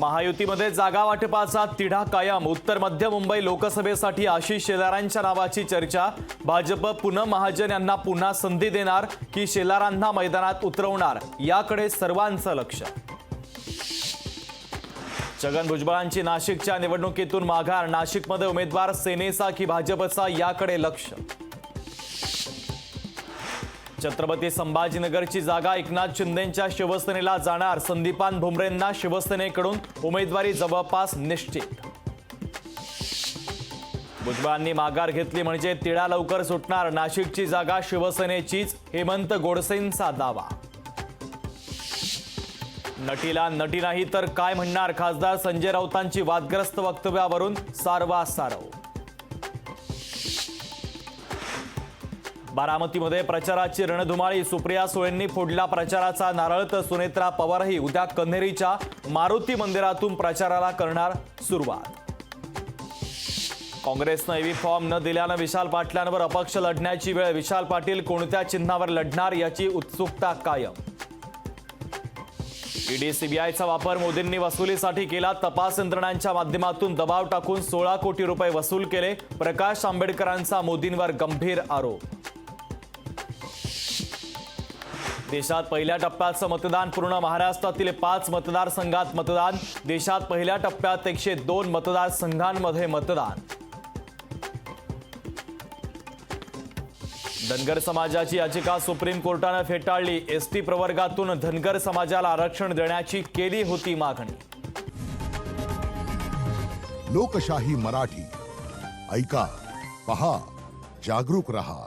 महायुतीमध्ये जागा वाटपाचा तिढा कायम। उत्तर मध्य मुंबई लोकसभेसाठी आशिष शेलारांच्या नावाची चर्चा। भाजप पुन्हा महाजन यांना पुन्हा संधी देणार की शेलारांना मैदानात उतरवणार, याकडे सर्वांचं लक्ष। छगन भुजबळांची नाशिकच्या निवडणुकीतून माघार। नाशिकमध्ये उमेदवार सेनेचा की भाजपचा, याकडे लक्ष। छत्रपती संभाजीनगरची जागा एकनाथ शिंदेंच्या शिवसेनेला जाणार। संदीपान भुमरेंना शिवसेनेकडून उमेदवारी जवळपास निश्चित। भुजबळांनी माघार घेतली म्हणजे तिढा लवकर सुटणार। नाशिकची जागा शिवसेनेचीच, हेमंत गोडसेंचा दावा। नटीला नटी नाही तर काय म्हणणार, खासदार संजय राऊतांची वादग्रस्त वक्तव्यावरून सारवासारव। बारामतीमध्ये प्रचाराची रणधुमाळी। सुप्रिया सुळेंनी फोडला प्रचाराचा नारळ, तर सुनेत्रा पवारही उद्या कन्हेरीच्या मारुती मंदिरातून प्रचाराला करणार सुरुवात। काँग्रेसनं ईव्ही फॉर्म न दिल्यानं विशाल पाटलांवर अपक्ष लढण्याची वेळ। विशाल पाटील कोणत्या चिन्हावर लढणार, याची उत्सुकता कायम। ईडी सीबीआयचा वापर मोदींनी वसुलीसाठी केला। तपास यंत्रणांच्या माध्यमातून दबाव टाकून 16 कोटी रुपये वसूल केले। प्रकाश आंबेडकरांचा मोदींवर गंभीर आरोप। देशात पहिल्या टप्प्याचं मतदान पूर्ण। महाराष्ट्रातील 5 मतदारसंघात मतदान। देशात पहिल्या टप्प्यात 102 मतदारसंघांमध्ये मतदान। धनगर समाजाची याचिका सुप्रीम कोर्टाने फेटाळली। एसटी प्रवर्गातून धनगर समाजाला आरक्षण देण्याची केली होती मागणी। लोकशाही मराठी ऐका, पहा, जागरूक रहा।